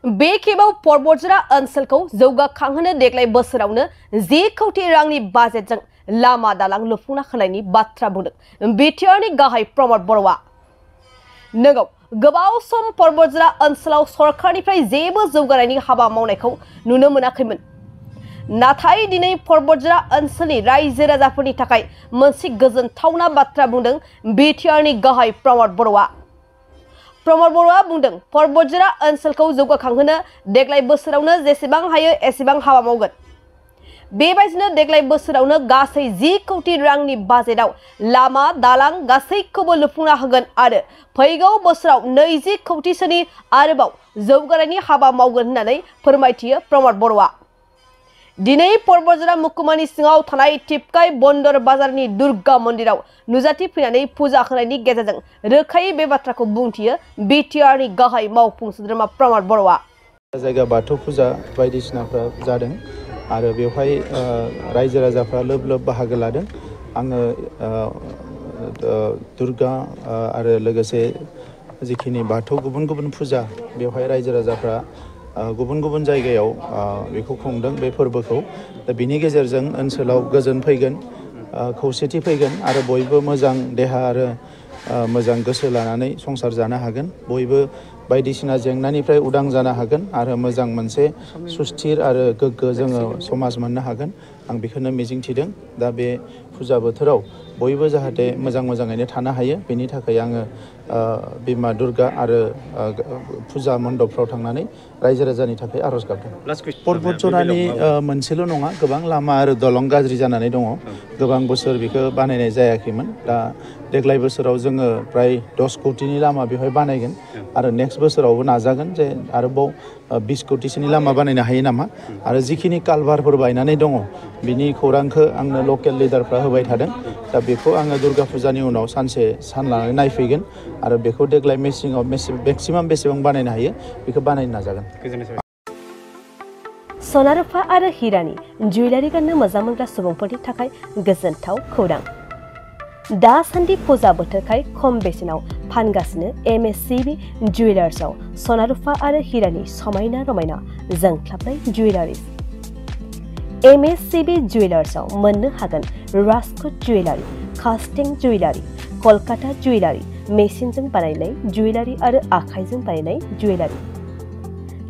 बे खेबाव बतझर ओनसोलखौ जौगाखांहोनो देग्लाय बोसोरावनो 10 कोटी रांनि बाजेटजों लामा दालां लुफुंना होनायनि बाथ्रा बुंदों बिटिआरनि गाहाय प्रमद बर'आ। नोंगौ गोबाव सम बतझर ओनसोलाव सरकारनिफ्राय जेबो जौगानायनि हाबा मावनायखौ नुनो मोनाखैमोन। नाथाय दिनै बतझर ओनसोलनि रायजो राजाफोरनि थाखाय मोनसे गोजोनथावना बाथ्रा बुंदों बिटिआरनि गाहाय प्रमद बर'आ। प्रमद बर'आ बुंदों बतझर ओनसोलखौ जौगाखांहोनो देग्लाय बोसोरावनो जेसेबां हायो एसेबां हाबा मावगोन। बेबायदिनो देग्लाय बोसोरावनो गासै 10 कोटी रांनि बाजेटआव लामा दालां गासैखौबो लुफुंना होगोन आरो फैगौ बोसोराव 20 कोटीसोनि आरोबाव जौगानायनि हाबा मावगोन होननानै फोरमायथियो प्रमद बर'आ। दिनै बतझर महकुमानि सिङाव थानाय टिपकाय बन्दर बाजारनि दुर्गा मन्दिराव नुजाथि फैनानै फुजा होनायनि गेजेरजों रोखायै बे बाथ्राखौ बुंथियो बिटिआरनि गाहाय मावफुं सोद्रोमा प्रमद बर'आ। जायगा बाथौ फुजा बायदिसिनाफ्रा जादों आरो बेवहाय रायजो राजाफ्रा लोब लोब बाहागो लादों। आङो दुर्गा आरो लोगोसे जिखिनि बाथौ गुबुन गुबुन फुजा बेवहाय रायजो राजाफ्रा गुबुन गुबुन जायगायाव बेखौ खुंदों बे फोरबोखौ। दा बिनि गेजेरजों ओनसोलाव गोजोन फैगोन, खौसेथि फैगोन आरो बयबो मोजां देहा आरो मोजां गोसो लानानै संसार जानो हागोन। बयबो बायदिसिना जेंनानिफ्राय उदां जानो हागोन आरो मोजां मोनसे सुस्थिर आरो गोग्गो जोङो समाज मोननो हागोन। आं बेखौनो मिजिंथिदों। दा बे फुजा बोथोराव बयबो जाहाथे मोजाङैनो थानो हायो बेनि थाखाय आङो बिमा दुर्गा आरो फुजा मण्डपफ्राव थांनानै रायजो राजानि थाखाय आरज गाबदों। बतझरनि मोनसेल' नङा, गोबां लामा आरो दलं गाज्रि जानानै दङ। गोबां बोसोर बेखौ बानायनाय जायाखैमोन। दा देग्लाय बोसोराव जोङो प्राय 10 कोटीनि लामा बेवहाय बानायगोन आरो नेक्स्ट बोसोरावबो नाजागोन जे आरोबाव 20 कोटीसोनि लामा बानायनो हायो नामा। आरो जिखिनि कालभारफोर बायनानै दङ बिनि खौरांखौ आंनो लकेल लिडारफ्रा होबाय थादों। दा बेखौ आङो दुर्गा फुजानि उनाव सानसे सान लानानै नायफैगोन आरो बेखौ देग्लाय मेसेङाव मेक्सिमाम बेसेबां बानायनो हायो बेखौ बानायनो नाजागोन। सना रुफा आरो हिरानि जुवेलारि गाननो मोजां मोनग्रा सुबुंफोरनि थाखाय गोजोनथाव खौरां। दासान्दि फुजा बोथोरखाय खम बेसेनाव फानगासिनो एमएससीबी जुवेलार्सआव सना रुफा आरो हिरानि समायना रमायना जोंख्लाबनाय जुवेलारिज। एमएससीबी जुवेलार्सआव मोननो हागोन Rajkot jewellery, कास्टिं jewellery, Kolkata jewellery, मेसिनजों बानायनाय जुवेलारि आरो आखाइजों बानायनाय जुवेलारि।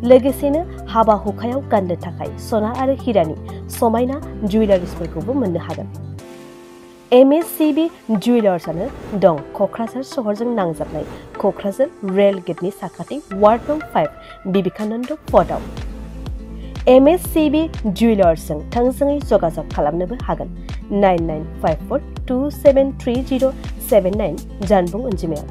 लोगोसेनो हाबा हुखायाव गाननो थाखाय सना आरो हिरानि समायना जुवेलारिसफोरखौबो मोननो हागोन। एमएससीबी जुवेलार्सआनो दं क'क्राझार सहरजों नांजाबनाय क'क्राझार रेल गेटनि साखाथि वार्ड नं 5 बिवेकानन्द पथआव। एमएससीबी जुवेलार्सजों थोंजोङै जगाजग खालामनोबो हागोन 9954273079 जानबुं अनजिमायाव।